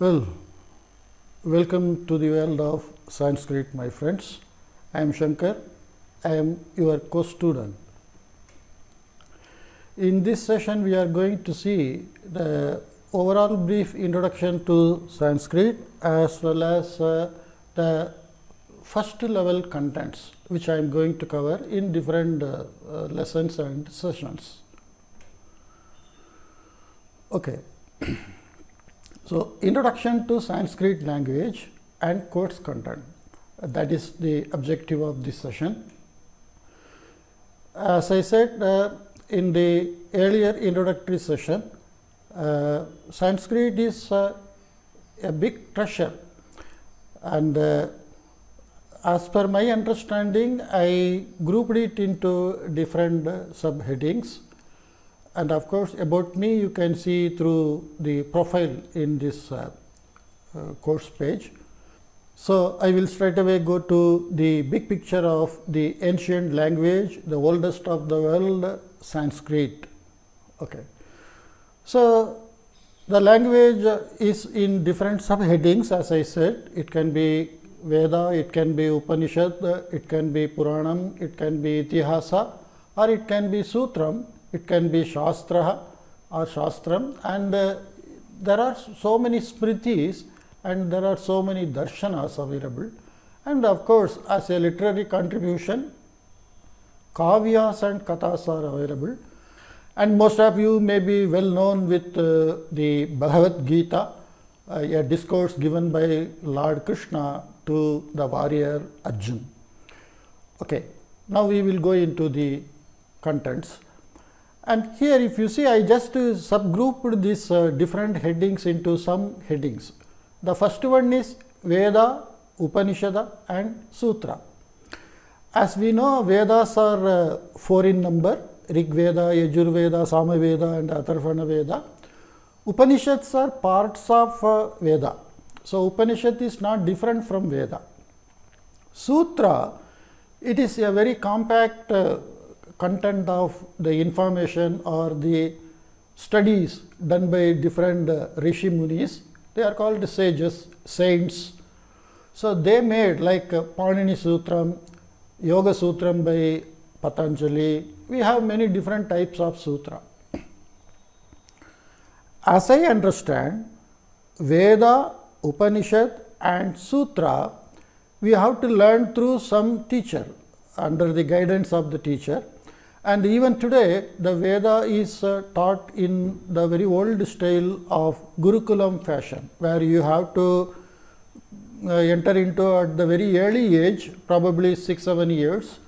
Well, welcome to the world of Sanskrit, my friends. I am Shankar. I am your co-student. In this session, we are going to see the overall brief introduction to Sanskrit as well as the first level contents, which I am going to cover in different lessons and sessions. Okay. So, introduction to Sanskrit language and course content, that is the objective of this session. As I said in the earlier introductory session, Sanskrit is a big treasure, and as per my understanding, I grouped it into different subheadings. And of course, about me you can see through the profile in this course page. So, I will straight away go to the big picture of the ancient language, the oldest of the world, Sanskrit. Okay. So, the language is in different subheadings, as I said. It can be Veda, it can be Upanishad, it can be Puranam, it can be Itihasa, or it can be Sutram. It can be Shastra or Shastram, and there are so many Smritis and there are so many Darshanas available. And of course, as a literary contribution, Kavyas and Kathas are available. And most of you may be well known with the Bhagavad Gita, a discourse given by Lord Krishna to the warrior Arjuna. Okay. Now, we will go into the contents. And here, if you see, I just subgrouped these different headings into some headings. The first one is Veda, Upanishad and Sutra. As we know, Vedas are 4 in number: Rig Veda, Yajur Veda, Sama Veda and Atharvana Veda. Upanishads are parts of Veda. So, Upanishad is not different from Veda. Sutra, it is a very compact content of the information or the studies done by different Rishi Munis. They are called sages, saints. So, they made like Panini Sutram, Yoga Sutram by Patanjali. We have many different types of sutra. As I understand, Veda, Upanishad and Sutra, we have to learn through some teacher, under the guidance of the teacher. And even today, the Veda is taught in the very old style of Gurukulam fashion, where you have to enter into at the very early age, probably 6-7 years,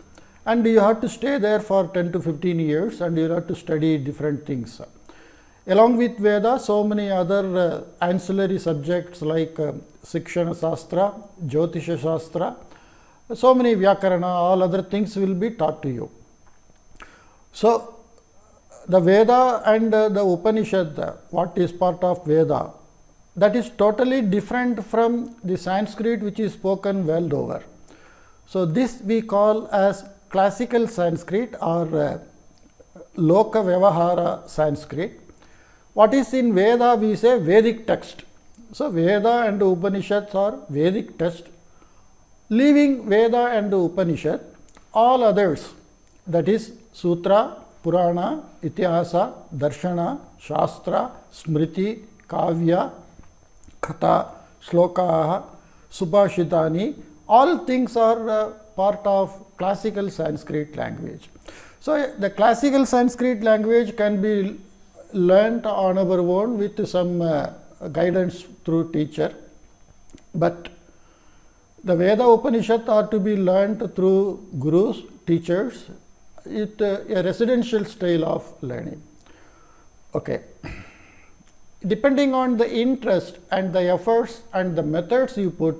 and you have to stay there for 10 to 15 years, and you have to study different things. Along with Veda, so many other ancillary subjects like Sikshana Shastra, Jyotisha Shastra, so many Vyakarana, all other things will be taught to you. So, the Veda and the Upanishad, what is part of Veda, that is totally different from the Sanskrit which is spoken world over. So, this we call as classical Sanskrit or Loka Vyavahara Sanskrit. What is in Veda, we say Vedic text. So, Veda and Upanishads are Vedic text. Leaving Veda and Upanishad, all others, that is Sutra, Purana, Itihasa, Darshana, Shastra, Smriti, Kavya, Katha, Shlokaha, Subhashitani, all things are part of classical Sanskrit language. So, the classical Sanskrit language can be learnt on our own with some guidance through teacher, but the Veda Upanishad are to be learnt through gurus, teachers, it a residential style of learning. Okay. Depending on the interest and the efforts and the methods you put,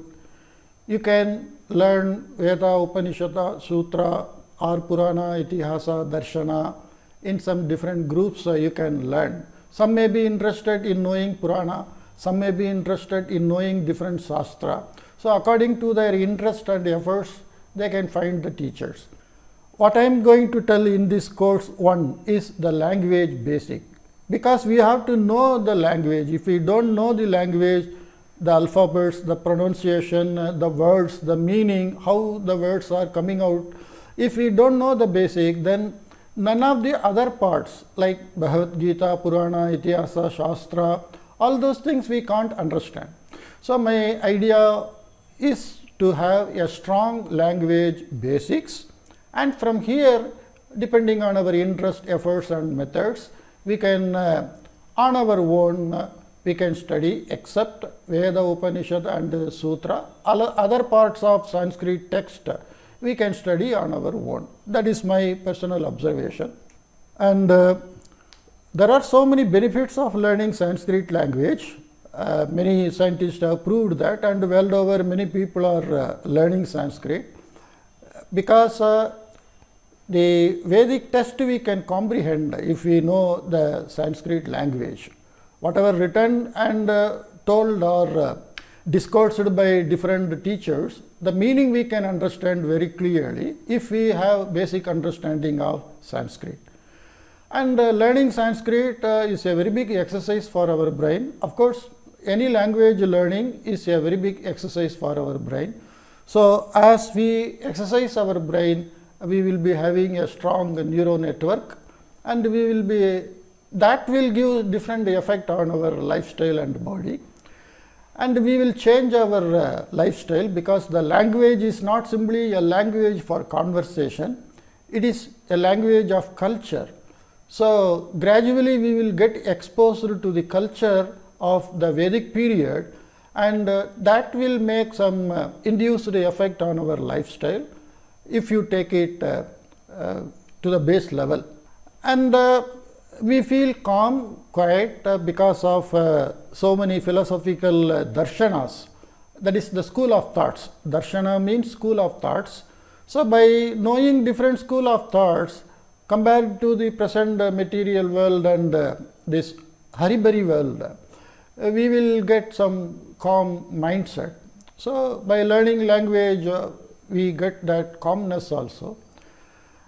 you can learn Veda, Upanishad, Sutra or Purana, Itihasa, Darshana in some different groups you can learn. Some may be interested in knowing Purana, some may be interested in knowing different Shastra. So, according to their interest and efforts, they can find the teachers. What I am going to tell in this course 1 is the language basic, because we have to know the language. If we don't know the language, the alphabets, the pronunciation, the words, the meaning, how the words are coming out. If we don't know the basic, then none of the other parts like Bhagavad Gita, Purana, Itihasa, Shastra, all those things we can't understand. So my idea is to have a strong language basics, and from here, depending on our interest, efforts and methods, we can on our own we can study except Veda, Upanishad and Sutra. Other parts of Sanskrit text we can study on our own. That is my personal observation. And there are so many benefits of learning Sanskrit language. Many scientists have proved that, and world over many people are learning Sanskrit because the Vedic text we can comprehend if we know the Sanskrit language. Whatever written and told or discoursed by different teachers, the meaning we can understand very clearly if we have basic understanding of Sanskrit. And learning Sanskrit is a very big exercise for our brain. Of course, any language learning is a very big exercise for our brain. So as we exercise our brain, we will be having a strong neural network, and that will give different effect on our lifestyle and body. And we will change our lifestyle because the language is not simply a language for conversation, it is a language of culture. So gradually we will get exposed to the culture of the Vedic period, and that will make some induced effect on our lifestyle if you take it to the base level. And we feel calm, quiet because of so many philosophical darshanas. That is the school of thoughts. Darshana means school of thoughts. So by knowing different school of thoughts compared to the present material world and this haribari world, we will get some calm mindset. So by learning language, we get that calmness also.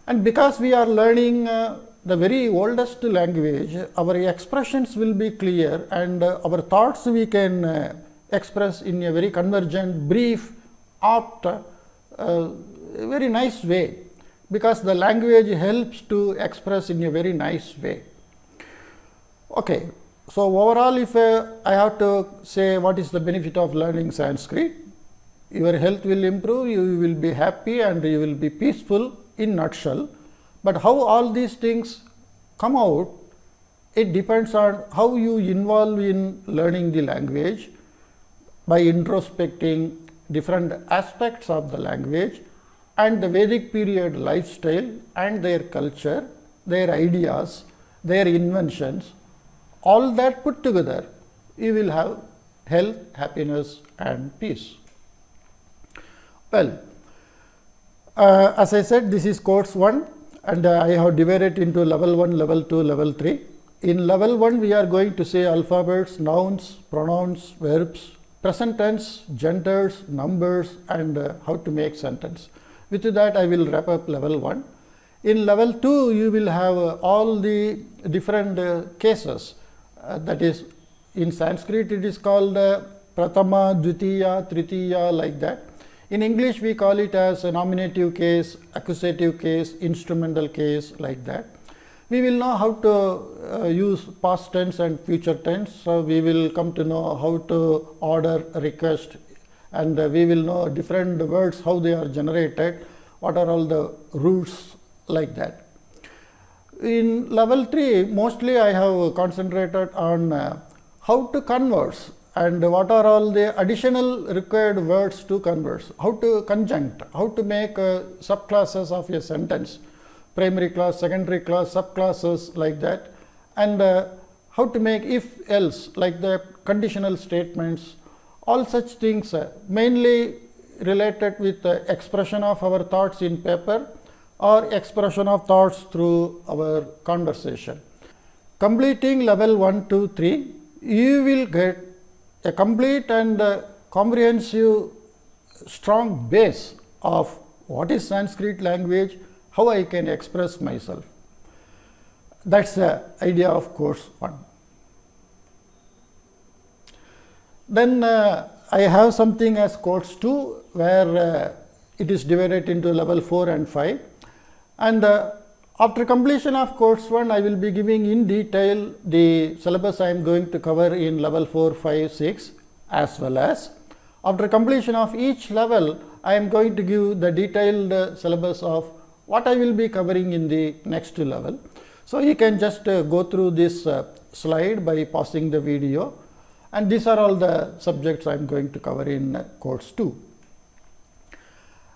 And because we are learning the very oldest language, our expressions will be clear, and our thoughts we can express in a very convergent, brief, apt, very nice way, because the language helps to express in a very nice way. Okay, so overall, if I have to say what is the benefit of learning Sanskrit, your health will improve, you will be happy and you will be peaceful in nutshell. But how all these things come out, it depends on how you involve in learning the language by introspecting different aspects of the language and the Vedic period lifestyle and their culture, their ideas, their inventions, all that put together, you will have health, happiness and peace. Well, as I said, this is course 1, and I have divided into level 1, level 2, level 3. In level 1, we are going to say alphabets, nouns, pronouns, verbs, present tense, genders, numbers, and how to make sentence. With that, I will wrap up level 1. In level 2, you will have all the different cases. That is, in Sanskrit, it is called Pratama, Dvitiya, Tritiya, like that. In English, we call it as a nominative case, accusative case, instrumental case, like that. We will know how to use past tense and future tense. So we will come to know how to order a request, and we will know different words, how they are generated, what are all the rules, like that. In level 3, mostly I have concentrated on how to converse and what are all the additional required words to converse, how to conjunct, how to make subclasses of a sentence, primary class, secondary class, subclasses, like that, and how to make if else, like the conditional statements, all such things mainly related with the expression of our thoughts in paper or expression of thoughts through our conversation. Completing level 1, 2, 3, you will get a complete and comprehensive strong base of what is Sanskrit language, how I can express myself. That's the idea of course 1. Then I have something as course 2, where it is divided into level 4 and 5. And after completion of course 1, I will be giving in detail the syllabus I am going to cover in level 4, 5, 6, as well as after completion of each level, I am going to give the detailed syllabus of what I will be covering in the next level. So, you can just go through this slide by pausing the video, and these are all the subjects I am going to cover in course 2.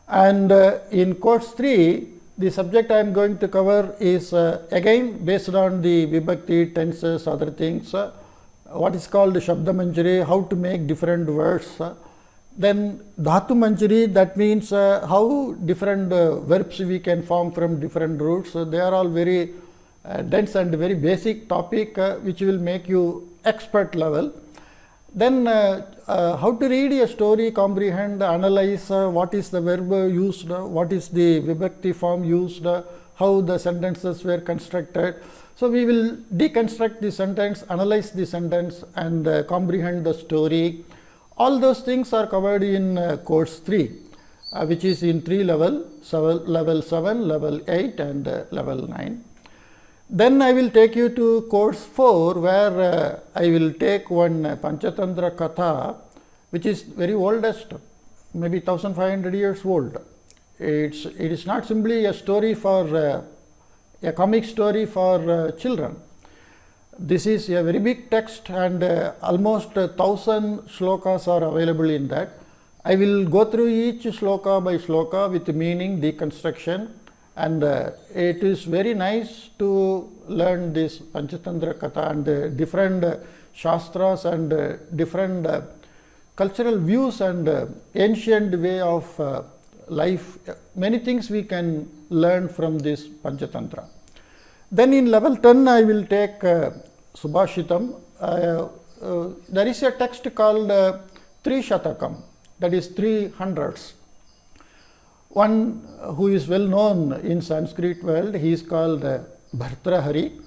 And in course 3, the subject I am going to cover is again based on the vibhakti, tenses, other things, what is called Shabda Manjari, how to make different words. Then Dhatu Manjari, that means how different verbs we can form from different roots. They are all very dense and very basic topic, which will make you expert level. Then how to read a story, comprehend, analyze what is the verb used, what is the vibhakti form used, how the sentences were constructed. So, we will deconstruct the sentence, analyze the sentence, and comprehend the story. All those things are covered in course 3, which is in 3 levels, level 7, level 8 and level 9. Then I will take you to course 4, where I will take one Panchatantra Katha, which is very oldest, maybe 1500 years old. It is not simply a story for a comic story for children. This is a very big text, and almost 1000 shlokas are available in that. I will go through each shloka by shloka with meaning, deconstruction, and it is very nice to learn this Panchatantra Katha and different shastras and different cultural views and ancient way of life. Many things we can learn from this Panchatantra. Then in level 10, I will take Subhashitam. There is a text called Trishatakam, that is 300s. One who is well known in Sanskrit world, he is called Bhartrahari,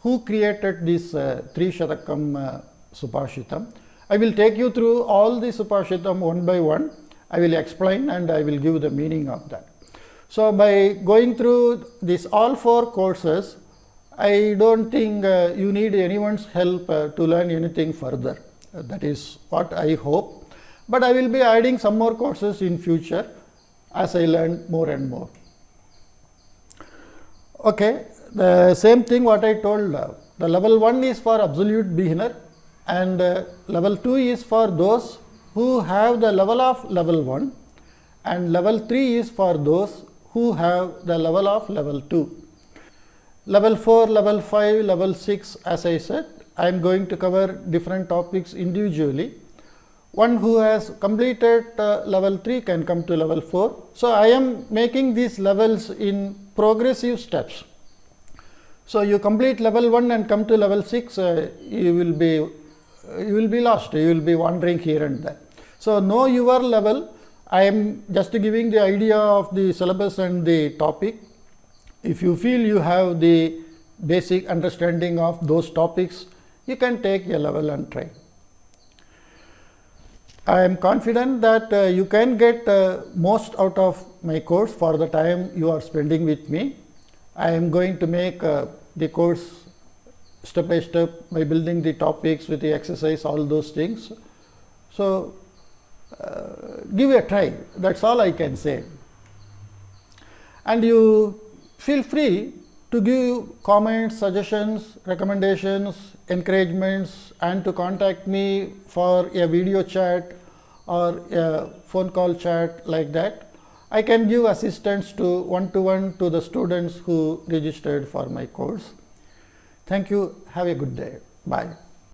who created this Trishatakam Subhashitam. I will take you through all the Subhashitam one by one. I will explain and I will give the meaning of that. So, by going through this all 4 courses, I don't think you need anyone's help to learn anything further. That is what I hope. But I will be adding some more courses in future as I learn more and more. Okay, the same thing what I told. The level 1 is for absolute beginner, and level 2 is for those who have the level of level 1, and level 3 is for those who have the level of level 2. Level 4, level 5, level 6, as I said, I am going to cover different topics individually. One who has completed level 3 can come to level 4. So, I am making these levels in progressive steps. So, you complete level 1 and come to level 6, you will be lost, you will be wandering here and there. So, know your level. I am just giving the idea of the syllabus and the topic. If you feel you have the basic understanding of those topics, you can take a level and try. I am confident that you can get most out of my course for the time you are spending with me. I am going to make the course step by step by building the topics with the exercise, all those things. So, give a try, that is all I can say. And you feel free to give comments, suggestions, recommendations, encouragements, and to contact me for a video chat or a phone call chat like that. I can give assistance to one-to-one to the students who registered for my course. Thank you. Have a good day. Bye.